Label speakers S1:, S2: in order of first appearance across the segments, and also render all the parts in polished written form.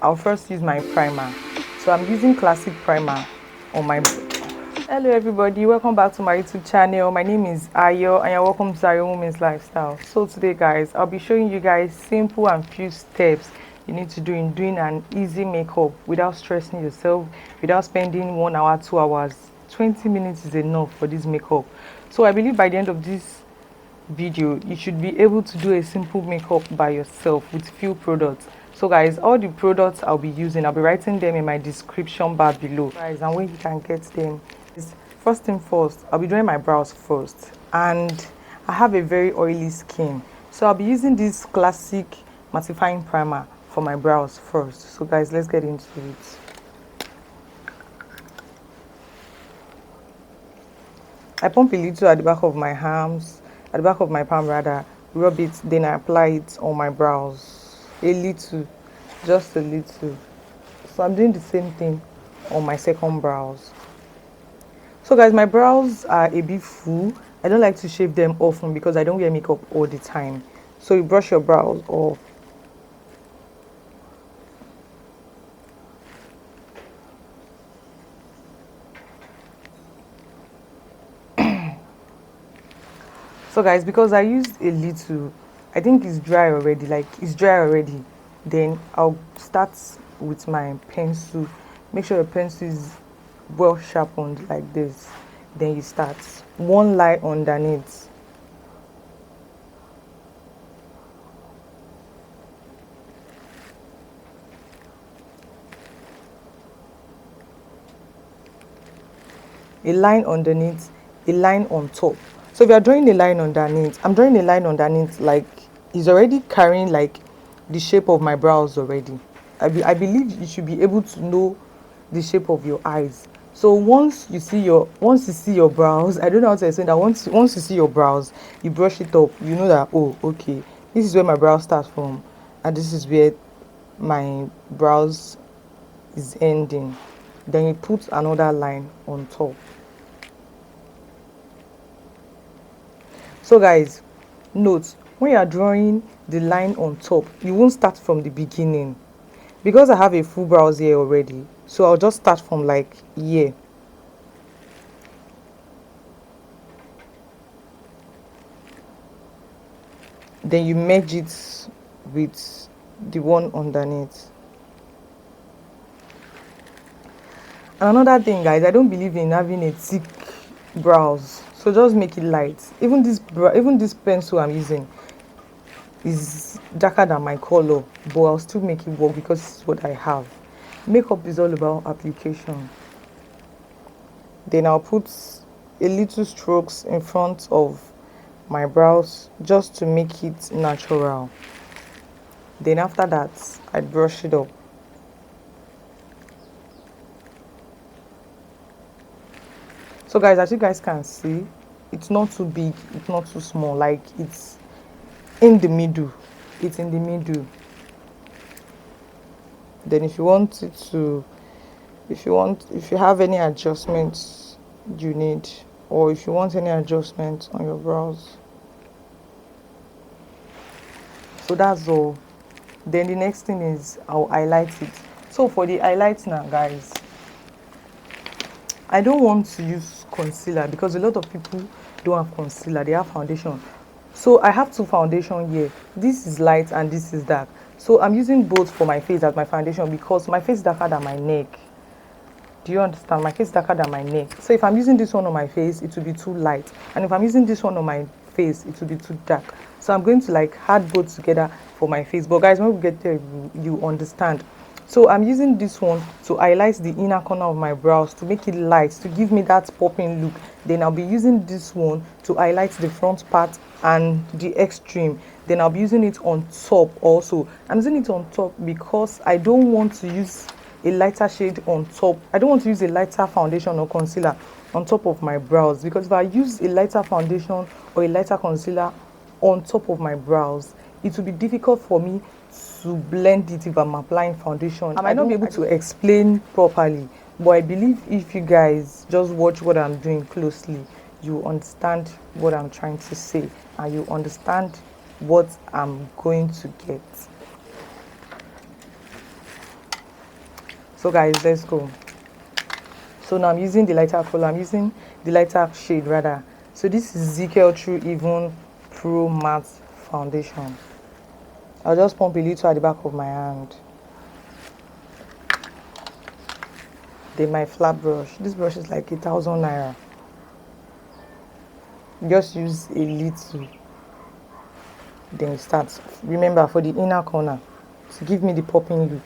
S1: I'll first use my primer. So I'm using classic primer on my. Hello everybody, welcome back to my YouTube channel. My name is Ayo and you're welcome to Ayo Women's Lifestyle. So today guys, I'll be showing you guys simple and few steps you need to do in doing an easy makeup without stressing yourself, without spending 1 hour, 2 hours. 20 minutes is enough for this makeup. So I believe by the end of this video you should be able to do a simple makeup by yourself with few products. So guys, all the products I'll be using, I'll be writing them in my description bar below guys, and where you can get them is, first thing first, I'll be doing my brows first, and I have a very oily skin, so I'll be using this classic mattifying primer for my brows first. So guys, let's get into it. I pump a little at the back of my arms, at the back of my palm rather, rub it, then I apply it on my brows. A little, just a little. So I'm doing the same thing on my second brows. So guys, my brows are a bit full. I don't like to shave them often because I don't wear makeup all the time. So you brush your brows off. So guys, because I used a little, I think it's dry already, then I'll start with my pencil. Make sure your pencil is well sharpened like this. Then you start one line underneath. A line underneath, a line on top. So if you're drawing a line underneath, I'm drawing a line underneath like it's already carrying like the shape of my brows already. I believe you should be able to know the shape of your eyes. So once you see your brows, I don't know how to explain that. Once you see your brows, you brush it up, you know that, oh okay, this is where my brows start from and this is where my brows is ending. Then you put another line on top. So guys, note, when you are drawing the line on top, you won't start from the beginning. Because I have a full brows here already, so I'll just start from like here. Then you merge it with the one underneath. And another thing guys, I don't believe in having a thick brows, so just make it light. Even this pencil I'm using is darker than my color, but I'll still make it work because it's what I have. Makeup is all about application. Then I'll put a little strokes in front of my brows just to make it natural. Then after that, I brush it up. So guys, as you guys can see, it's not too big, it's not too small, like it's in the middle. It's in the middle. Then if you have any adjustments you need, or if you want any adjustments on your brows, so that's all. Then the next thing is I'll highlight it. So for the highlight now guys, I don't want to use concealer because a lot of people don't have concealer, they have foundation. So I have two foundation here. This is light and this is dark. So I'm using both for my face as my foundation because my face is darker than my neck. Do you understand? My face is darker than my neck. So if I'm using this one on my face, it will be too light. And if I'm using this one on my face, it will be too dark. So I'm going to like add both together for my face. But guys, when we get there, you understand. So I'm using this one to highlight the inner corner of my brows to make it light, to give me that popping look. Then I'll be using this one to highlight the front part and the extreme. Then I'll be using it on top also. I'm using it on top because I don't want to use a lighter shade on top. I don't want to use a lighter foundation or concealer on top of my brows, because if I use a lighter foundation or a lighter concealer on top of my brows, it will be difficult for me to blend it if I'm applying foundation. I might not be able to explain properly, but I believe if you guys just watch what I'm doing closely, you understand what I'm trying to say and you understand what I'm going to get. So guys, let's go. So now I'm using the lighter color. I'm using the lighter shade rather. So this is Zikel True Even Pro Matte Foundation. I'll just pump a little at the back of my hand. Then my flat brush. This brush is like 1,000 naira. Just use a little. Then we start. Remember, for the inner corner, to give me the popping look.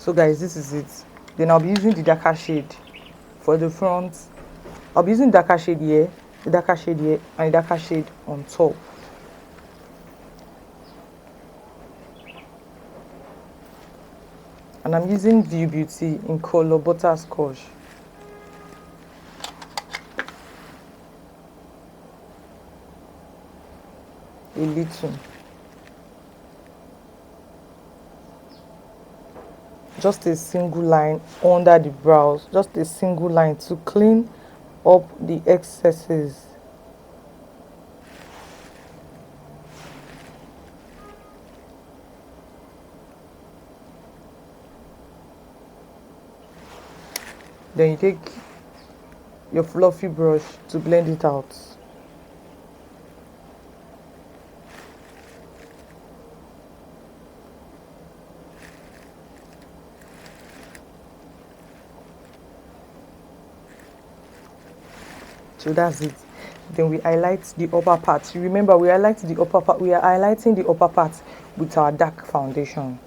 S1: So guys, this is it. Then I'll be using the darker shade for the front. I'll be using darker shade here, the darker shade here, and the darker shade on top. And I'm using View Beauty in color Butterscotch. A little. Just a single line under the brows, just a single line to clean up the excesses. Then you take your fluffy brush to blend it out. So that's it. Then we highlight the upper part. You remember, we highlight the upper part. We are highlighting the upper part with our dark foundation.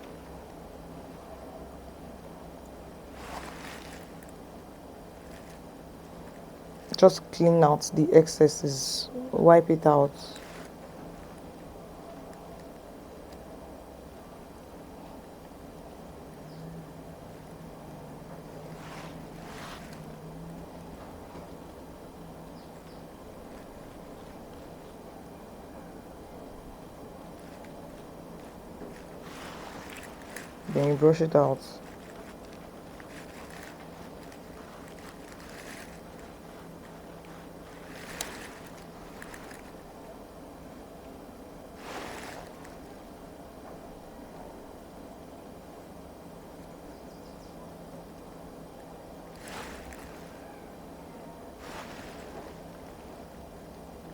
S1: Just clean out the excesses. Wipe it out. Then you brush it out.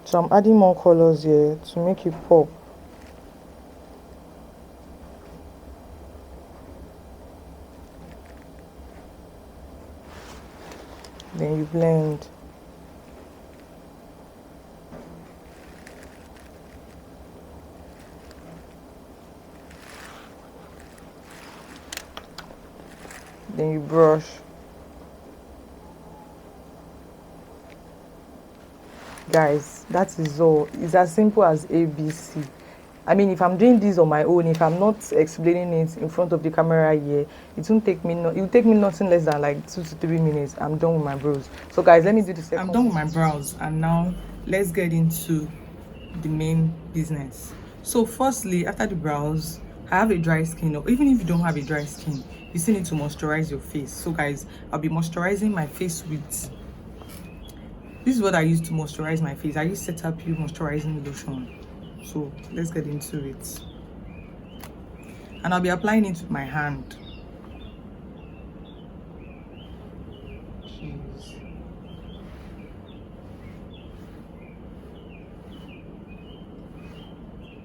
S1: So I'm adding more colors here to make it pop. Then you blend. Then you brush. Guys, that is all. It's as simple as ABC. I mean, if I'm doing this on my own, if I'm not explaining it in front of the camera here, it won't take me it will take me nothing less than like 2 to 3 minutes. I'm done with my brows. So guys, let me do the second. I'm done with my brows, and now let's get into the main business. So firstly, after the brows, I have a dry skin, or even if you don't have a dry skin, you still need to moisturize your face. So guys, I'll be moisturizing my face with, this is what I use to moisturize my face. I use Cetaphil Moisturizing Lotion. So let's get into it. And I'll be applying it with my hand. Jeez.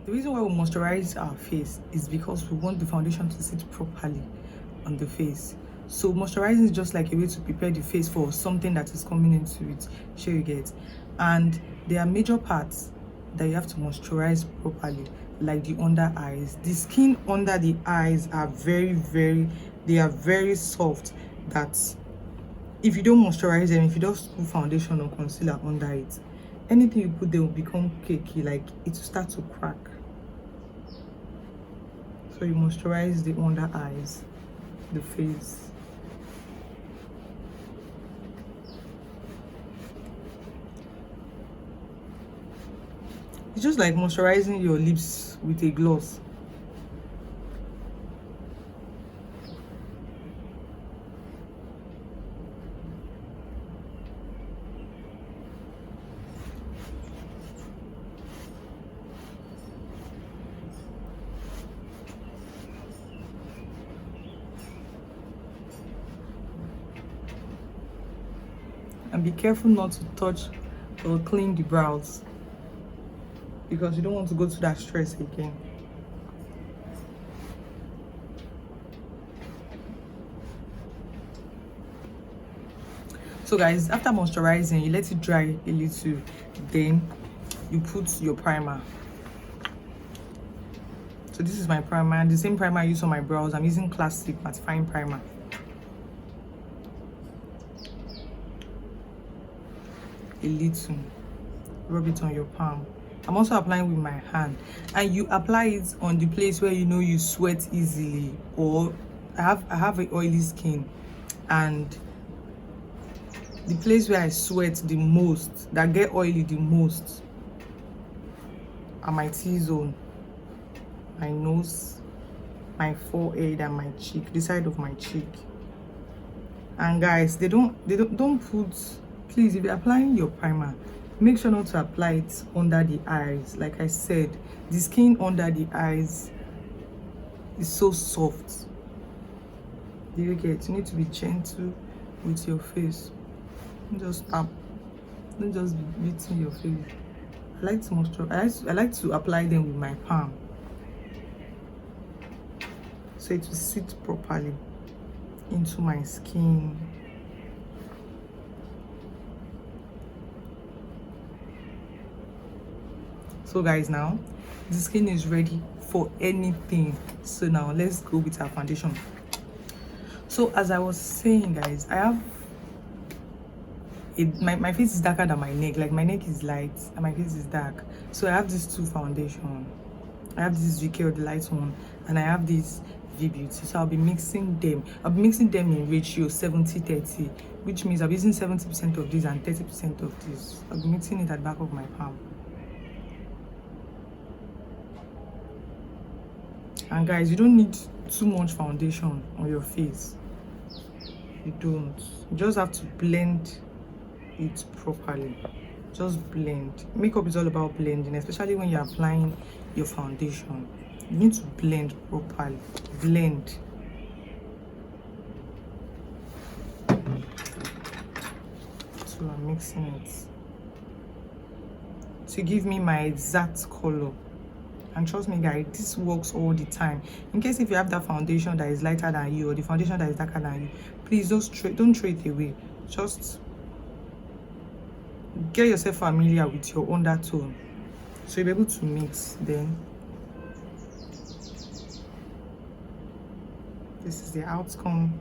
S1: The reason why we moisturize our face is because we want the foundation to sit properly on the face. So moisturizing is just like a way to prepare the face for something that is coming into it. Sure, you get. And there are major parts that you have to moisturize properly, like the under eyes. The skin under the eyes are very soft, that if you don't moisturize them, if you just put foundation or concealer under it, anything you put there will become cakey, like it will start to crack. So you moisturize the under eyes, the face. You just like moisturizing your lips with a gloss. And be careful not to touch or clean the brows, because you don't want to go through that stress again. So guys, after moisturizing, you let it dry a little, then you put your primer. So this is my primer, the same primer I use on my brows. I'm using Classic mattifying primer. A little, rub it on your palm. I'm also applying with my hand, and you apply it on the place where you know you sweat easily, or I have an oily skin, and the place where I sweat the most, that get oily the most, are my T-zone, my nose, my forehead, and my cheek, the side of my cheek. And guys, they don't put, please, if you're applying your primer, make sure not to apply it under the eyes. Like I said, the skin under the eyes is so soft. Do you get? You need to be gentle with your face. Don't just tap. Don't just be beating your face. I like to moisturize. I like to apply them with my palm, so it will sit properly into my skin. So guys, now the skin is ready for anything. So now let's go with our foundation. So as I was saying, guys, I have my face is darker than my neck. Like my neck is light and my face is dark. So I have these two foundation. I have this zikel, the light one, and I have this V-Beauty. So I'll be mixing them. I'll be mixing them in ratio 70-30, which means I'll be using 70% of this and 30% of this. I'll be mixing it at the back of my palm. And guys, you don't need too much foundation on your face. You don't. You just have to blend it properly. Just blend. Makeup is all about blending, especially when you're applying your foundation. You need to blend properly. Blend. So I'm mixing it to give me my exact color. And trust me guys, this works all the time. In case if you have that foundation that is lighter than you, or the foundation that is darker than you, please don't throw it away. Just get yourself familiar with your undertone, so you'll be able to mix. Then this is the outcome.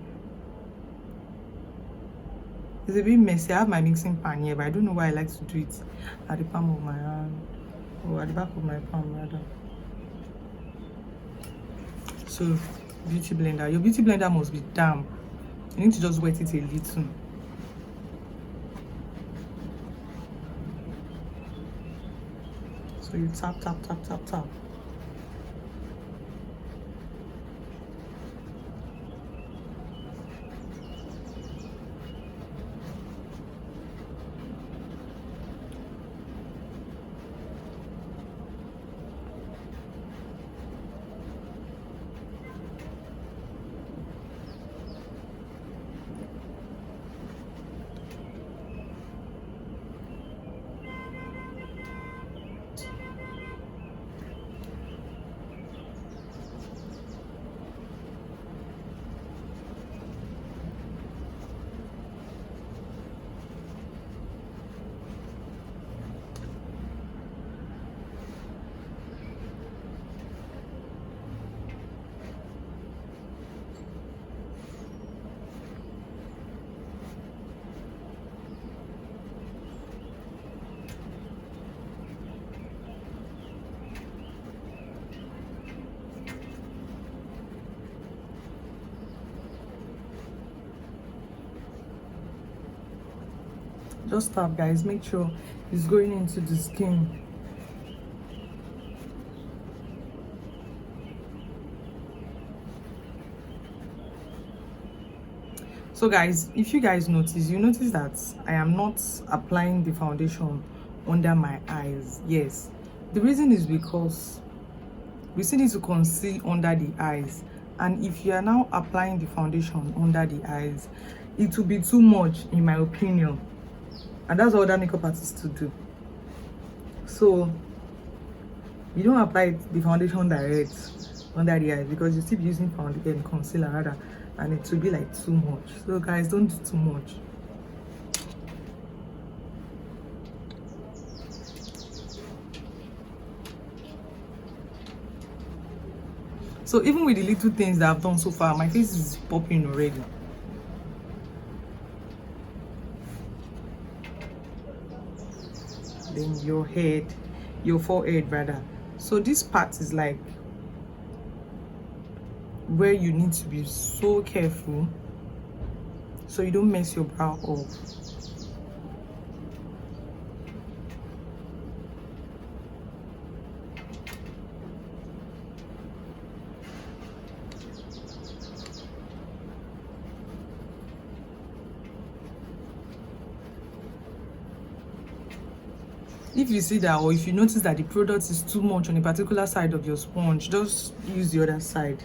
S1: It's a bit messy. I have my mixing pan here, but I don't know why I like to do it at the palm of my hand, or at the back of my palm rather. So beauty blender, your beauty blender must be damp. You need to just wet it a little. So you tap, tap, tap, tap, tap. Just tap, guys. Make sure it's going into the skin. So guys, if you guys notice, you notice that I am not applying the foundation under my eyes. Yes, the reason is because we still need to conceal under the eyes, and if you are now applying the foundation under the eyes, it will be too much in my opinion, and that's what other makeup artists to do. So you don't apply the foundation direct under the eyes, because you still be using foundation concealer rather, and it will be like too much. So guys, don't do too much. So even with the little things that I've done so far, my face is popping already. Then your head, your forehead rather. So this part is like where you need to be so careful so you don't mess your brow up. If you see that, or if you notice that the product is too much on a particular side of your sponge, just use the other side.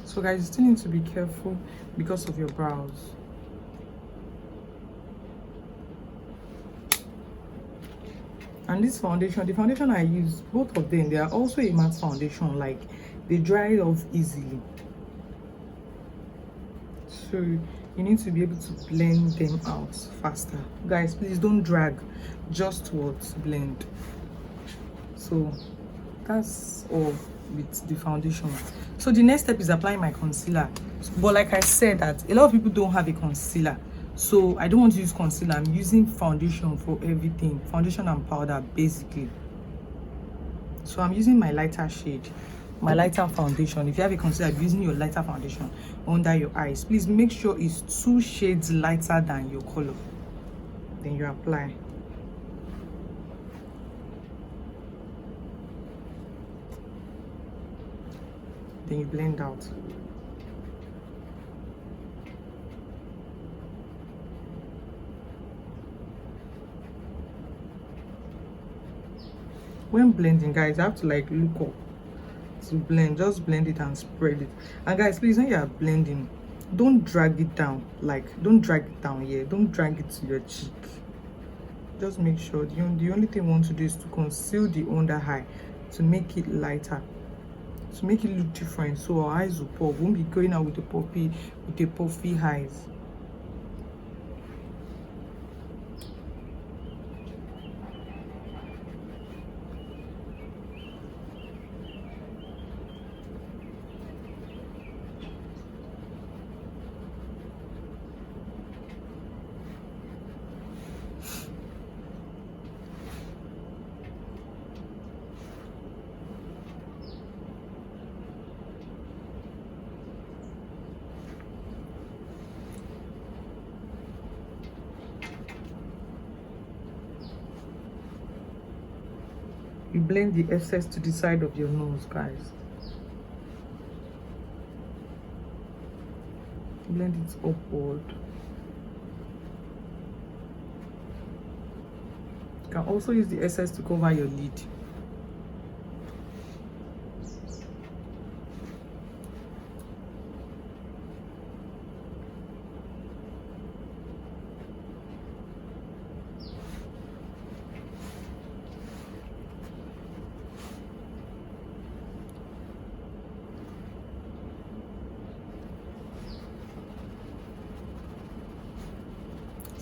S1: So guys, you still need to be careful because of your brows. And this foundation, the foundation I use, both of them, they are also a matte foundation. Like, they dry off easily. So you need to be able to blend them out faster. Guys, please don't drag, just what blend. So that's all with the foundation. So the next step is applying my concealer. But like I said, that a lot of people don't have a concealer, so I don't want to use concealer. I'm using foundation for everything, foundation and powder basically. So I'm using my lighter shade, my lighter foundation. If you have a concealer, using your lighter foundation under your eyes, please make sure it's 2 shades lighter than your color. Then you apply. Then you blend out. When blending, guys, you have to like look up to blend. Just blend it and spread it. And guys, please, when you are blending, don't drag it down. Like, don't drag it down here. Don't drag it to your cheek. Just make sure the only thing you want to do is to conceal the under eye, to make it lighter, to make it look different, so our eyes will pop. We won't be going out with the puffy eyes. You blend the excess to the side of your nose, guys. Blend it upward. You can also use the excess to cover your lid.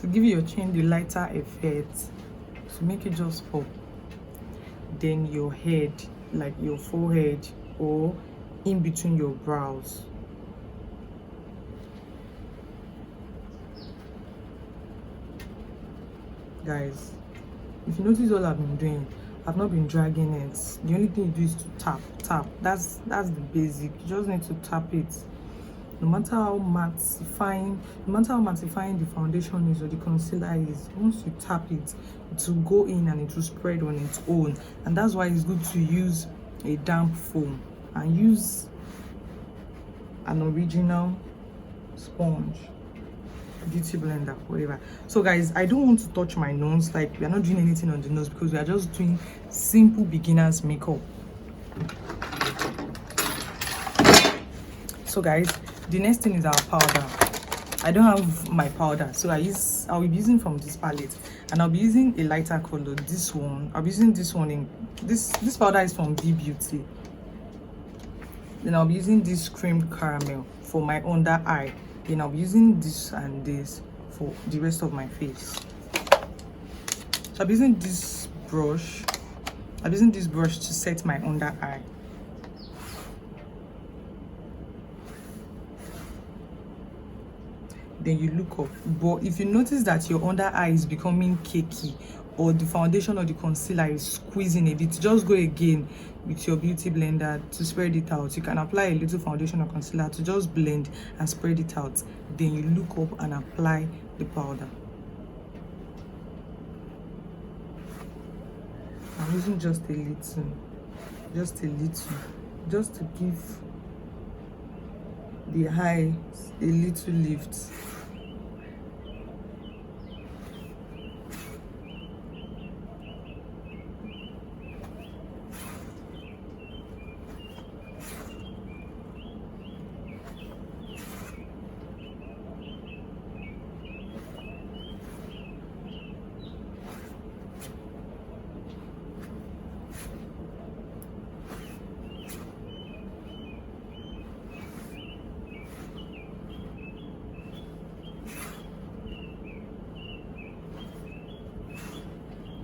S1: to give your chin the lighter effect, to make it just pop. Then your head, like your forehead or in between your brows. Guys, if you notice all I've been doing, I've not been dragging it. The only thing you do is to tap. That's the basic. You just need to tap it. No matter how mattifying the foundation is or the concealer is, once you tap it, it will go in and it will spread on its own. And that's why it's good to use a damp foam and use an original sponge, beauty blender, whatever. So guys, I don't want to touch my nose. Like, we are not doing anything on the nose because we are just doing simple beginners makeup. So guys, the next thing is our powder. I don't have my powder, so I'll be using from this palette, and I'll be using a lighter color. This one, I'll be using this one in this powder is from B Beauty. Then I'll be using this cream caramel for my under eye. Then I'll be using this and this for the rest of my face. So I'm using this brush. I'm using this brush to set my under eye. Then you look up. But if you notice that your under eye is becoming cakey, or the foundation or the concealer is squeezing a bit, just go again with your beauty blender to spread it out. You can apply a little foundation or concealer to just blend and spread it out. Then you look up and apply the powder. I'm using just a little, just to give the eye a little lift.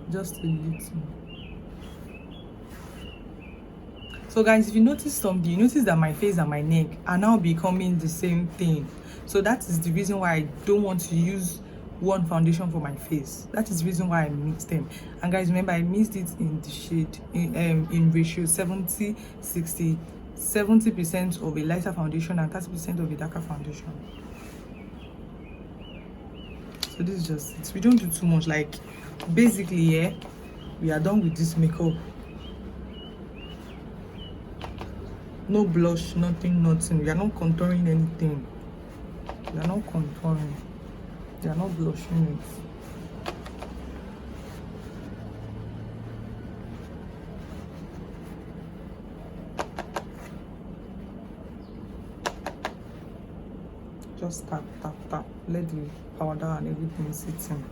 S1: Just a little. So guys, if you notice something, you notice that my face and my neck are now becoming the same thing. So that is the reason why I don't want to use one foundation for my face. That is the reason why I mixed them. And guys, remember, I mixed it in the shade in ratio 70-60, 70% of a lighter foundation and 30% of a darker foundation. So this is just it. We don't do too much. Like, basically, yeah, we are done with this makeup. No blush, nothing. We are not contouring anything. We are not contouring. We are not blushing it. Just tap. Let the powder and everything sit in.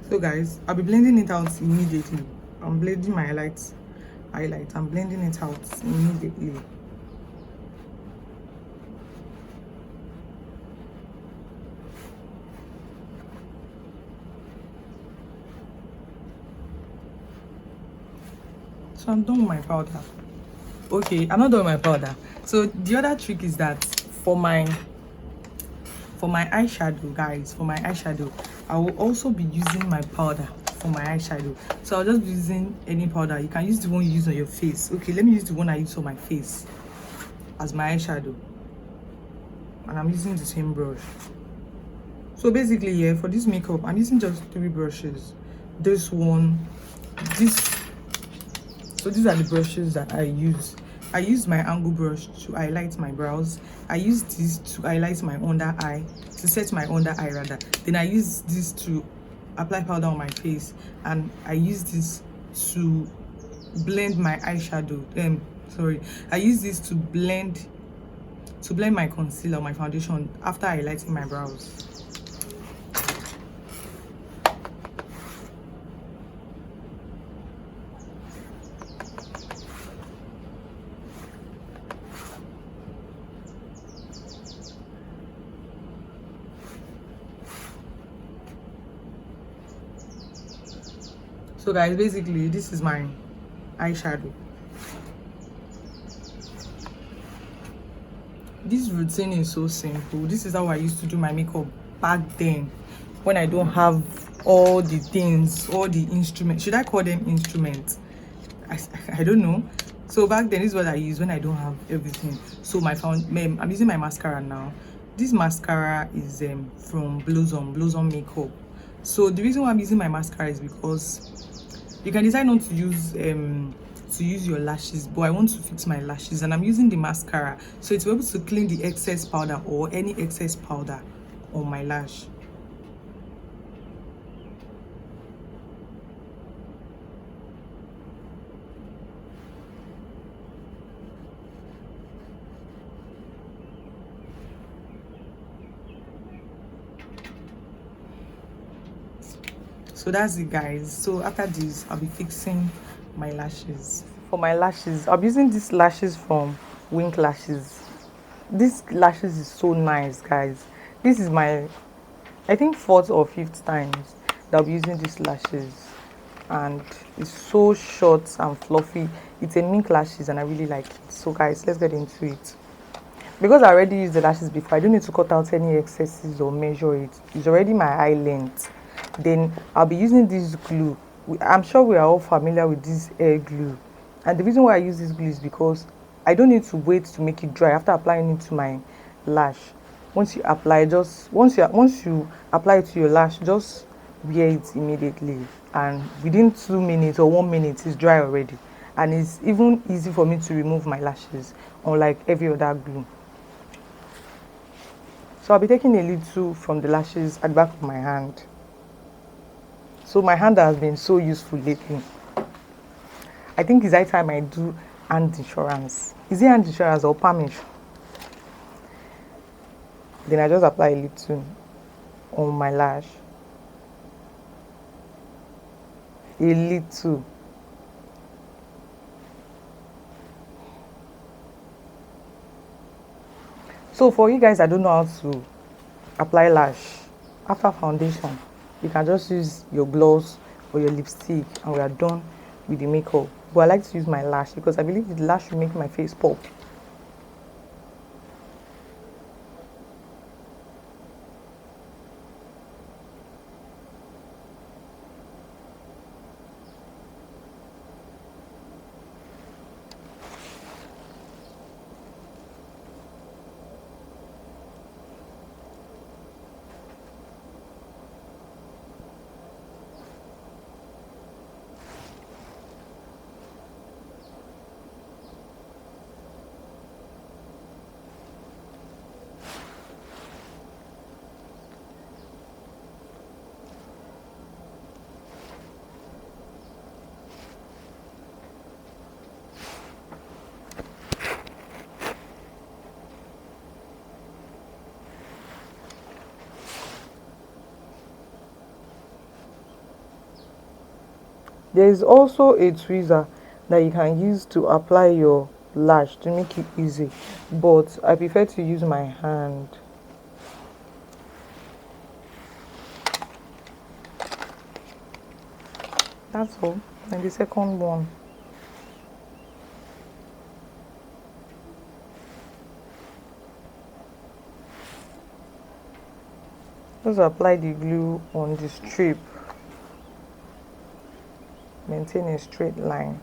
S1: So guys, I'll be blending it out immediately. I'm blending my highlight. I'm blending it out immediately. So I'm done with my powder. Okay, I'm not done with my powder. So the other trick is that for my eyeshadow, guys, for my eyeshadow, I will also be using my powder for my eyeshadow. So I'll just be using any powder. You can use the one you use on your face. Okay, let me use the one I use on my face as my eyeshadow. And I'm using the same brush. So basically, yeah, for this makeup, I'm using just 3 brushes. This one, this. So these are the brushes that I use. I use my angle brush to highlight my brows. I use this to highlight my under eye, to set my under eye rather. Then I use this to apply powder on my face, and I use this to blend my eyeshadow. I use this to blend my concealer, my foundation after highlighting my brows. So guys, basically this is my eyeshadow. This routine is so simple. This is how I used to do my makeup back then, when I don't have all the things, all the instruments. Should I call them instruments? I don't know. So back then, this is what I use when I don't have everything. So I'm using my mascara now. This mascara is from Blossom Makeup. So the reason why I'm using my mascara is because you can decide not to use your lashes, but I want to fix my lashes, and I'm using the mascara so it's able to clean the excess powder or any excess powder on my lash. So that's it, guys. So after this, I'll be fixing my lashes. For my lashes, I'm using these lashes from Wink Lashes. This lashes is so nice, guys. This is my, I think, 4th or 5th times that I'll be using these lashes, and it's so short and fluffy. It's a mink lashes and I really like it. So guys, let's get into it. Because I already used the lashes before, I don't need to cut out any excesses or measure it. It's already my eye length. Then I'll be using this glue. I'm sure we are all familiar with this hair glue, and the reason why I use this glue is because I don't need to wait to make it dry after applying it to my lash. Once you apply, once you apply it to your lash, just wear it immediately, and within 2 minutes or 1 minute it's dry already, and it's even easy for me to remove my lashes, unlike every other glue. So I'll be taking a little from the lashes at the back of my hand. So my hand has been so useful lately. I think it's high time I do hand insurance. Is it hand insurance or permission? Then I just apply a little on my lash. A little. So for you guys that don't know how to apply lash after foundation, you can just use your gloss or your lipstick and we are done with the makeup. But I like to use my lash because I believe the lash will make my face pop. There is also a tweezer that you can use to apply your lash to make it easy, but I prefer to use my hand. That's all. And the second one. Just apply the glue on the strip. Maintain a straight line.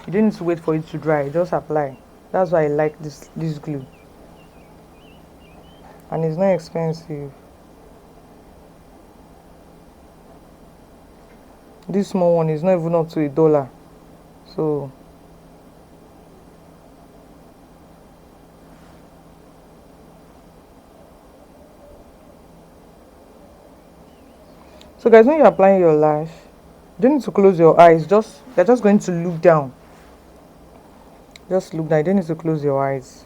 S1: You don't need to wait for it to dry, just apply. That's why I like this glue. And it's not expensive. This small one is not even up to $1. So guys, when you're applying your lash, you don't need to close your eyes. You're just going to look down. Just look down. You don't need to close your eyes.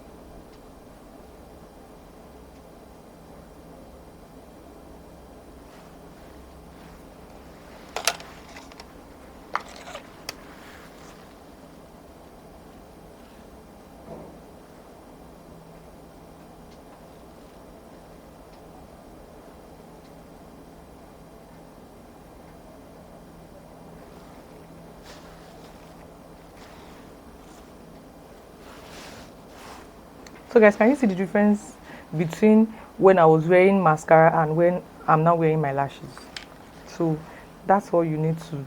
S1: So guys, can you see the difference between when I was wearing mascara and when I'm now wearing my lashes? So that's all you need to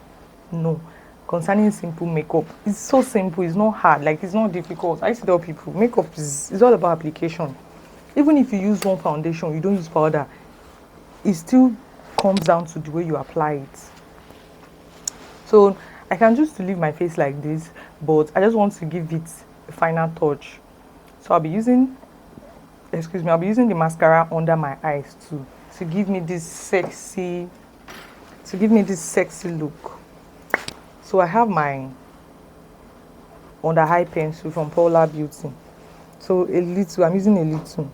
S1: know concerning simple makeup. It's so simple, it's not hard, like it's not difficult. I used to tell people makeup is all about application. Even if you use one foundation, you don't use powder, it still comes down to the way you apply it. So I can just leave my face like this, but I just want to give it a final touch. So I'll be using, excuse me, I'll be using the mascara under my eyes too, to give me this sexy, look. So I have my under eye pencil from Paula Beauty. So a little, I'm using a little.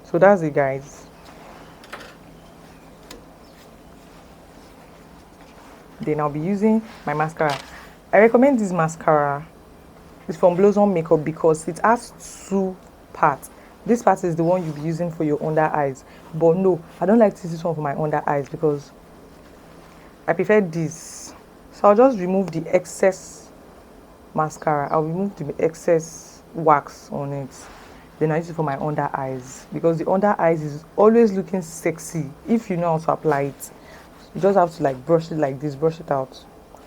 S1: So that's it, guys. Then I'll be using my mascara. I recommend this mascara. It's from Blossom Makeup because it has two parts. This part is the one you'll be using for your under eyes. But no, I don't like to use this one for my under eyes because I prefer this. So I'll just remove the excess mascara. I'll remove the excess wax on it. Then I use it for my under eyes because the under eyes is always looking sexy if you know how to apply it. You just have to like brush it like this, brush it out.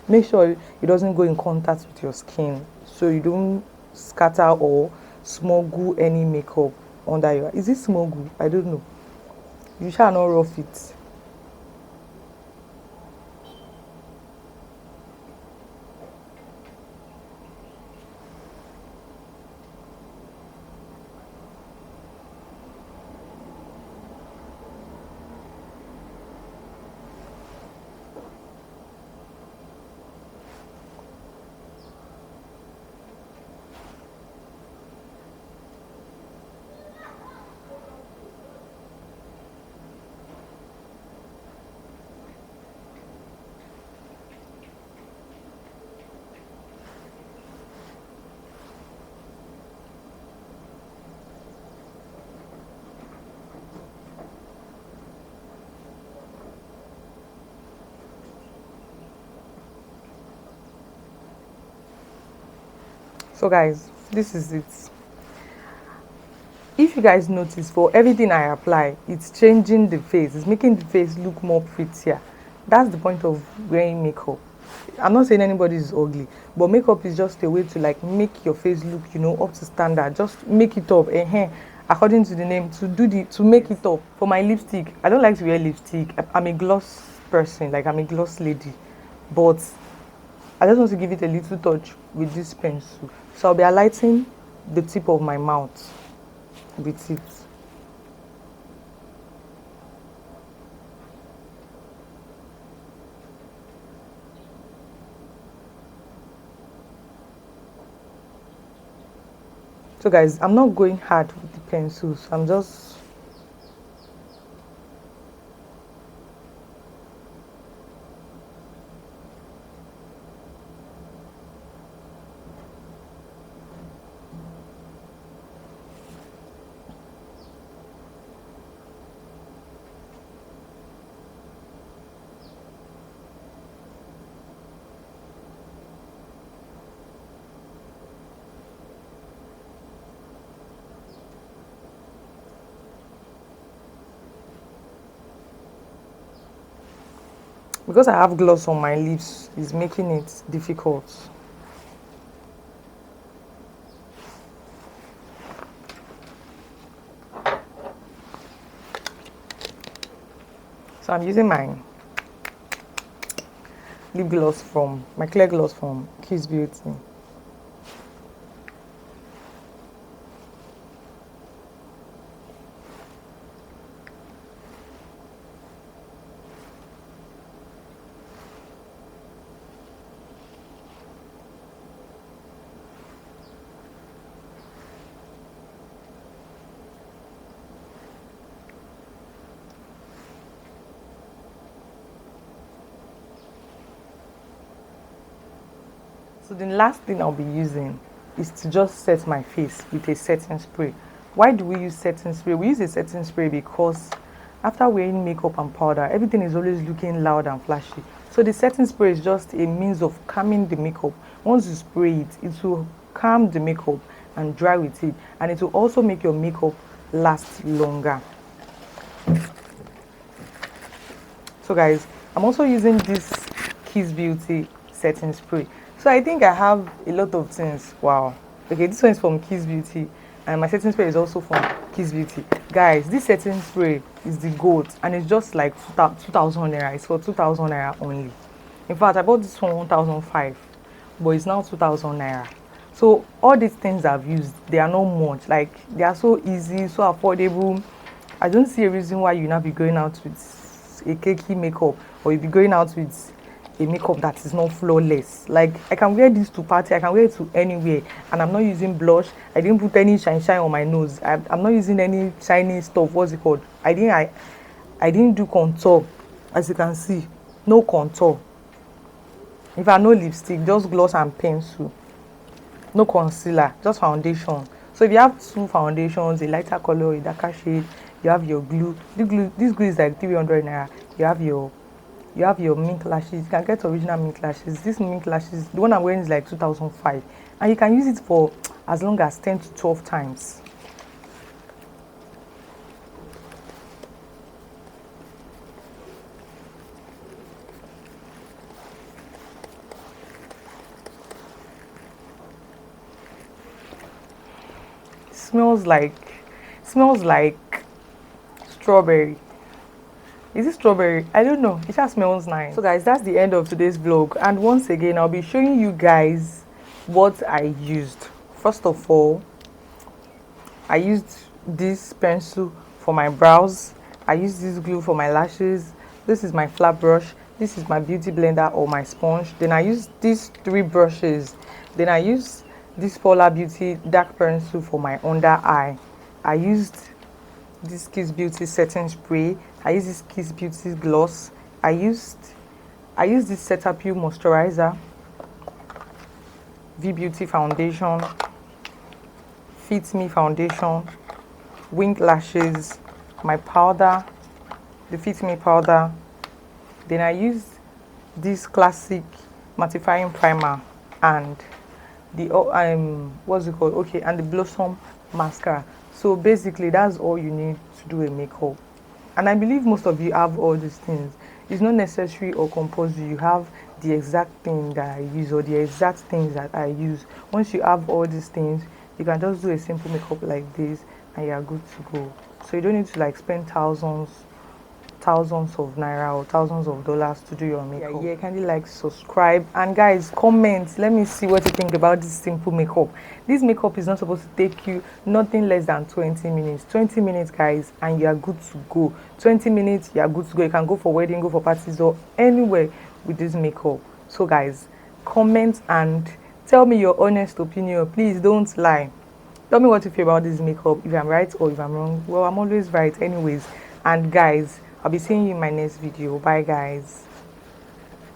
S1: Make sure it doesn't go in contact with your skin so you don't scatter or smuggle any makeup under your. Is it smuggle? I don't know. You shall not rough it. So guys, this is it. If you guys notice, for everything I apply, it's changing the face. It's making the face look more prettier. That's the point of wearing makeup. I'm not saying anybody is ugly, but makeup is just a way to like make your face look, up to standard. Just make it up, according to the name, to make it up. For my lipstick, I don't like to wear lipstick. I'm a gloss person, like I'm a gloss lady, but I just want to give it a little touch with this pencil. So I'll be highlighting the tip of my mouth with it. So guys, I'm not going hard with the pencils. I'm just because I have gloss on my lips is making it difficult. So I'm using my lip gloss from my clear gloss from Kiss Beauty. So the last thing I'll be using is to just set my face with a setting spray. Why do we use setting spray? We use a setting spray because after wearing makeup and powder, everything is always looking loud and flashy. So the setting spray is just a means of calming the makeup. Once you spray it, it will calm the makeup and dry with it, and it will also make your makeup last longer. So guys, I'm also using this Kiss Beauty setting spray. So I think I have a lot of things. Wow. Okay, this one is from Kiss Beauty, and my setting spray is also from Kiss Beauty. Guys, this setting spray is the gold, and it's just like 2,000 naira. It's for 2,000 naira only. In fact, I bought this one 1,005, but it's now 2,000 naira. So all these things I've used, they are not much. Like, they are so easy, so affordable. I don't see a reason why you not be going out with a cakey makeup, or you be going out with a makeup that is not flawless. Like, I can wear this to party, I can wear it to anywhere, and I'm not using blush. I didn't put any shine on my nose. I'm not using any shiny stuff. What's it called? I didn't do contour. As you can see, no contour. If I no lipstick, just gloss and pencil. No concealer, just foundation. So if you have two foundations, a lighter color, a darker shade, you have your glue. This glue is like 300 naira. You have your mink lashes. You can get original mink lashes. This mink lashes, the one I'm wearing is like 2005, and you can use it for as long as 10 to 12 times. Smells like strawberry. Is it strawberry? I don't know. It just smells nice. So guys, that's the end of today's vlog, and once again I'll be showing you guys what I used. First of all, I used this pencil for my brows. I used this glue for my lashes. This is my flat brush. This is my beauty blender or my sponge. Then I used these 3 brushes. Then I used this Polar Beauty dark pencil for my under eye. I used this Kiss Beauty setting spray. I used this Kiss Beauty gloss. I used this cetaphil moisturizer, V Beauty foundation, Fit Me foundation, wing lashes, my powder, the Fit Me powder. Then I used this classic mattifying primer and the what's it called? Okay, and the Blossom mascara. So basically that's all you need to do a makeup, and I believe most of you have all these things. It's not necessary or compulsory you have the exact thing that I use or the exact things that I use. Once you have all these things, you can just do a simple makeup like this and you are good to go. So you don't need to like spend thousands of naira or thousands of dollars to do your makeup. Yeah, kindly like, subscribe, and guys, comment. Let me see what you think about this simple makeup. This makeup is not supposed to take you nothing less than 20 minutes. 20 minutes, guys, and you are good to go. 20 minutes, you are good to go. You can go for wedding, go for parties, or anywhere with this makeup. So guys, comment and tell me your honest opinion. Please don't lie. Tell me what you feel about this makeup, if I'm right or if I'm wrong. Well, I'm always right anyways. And guys, I'll be seeing you in my next video. Bye guys.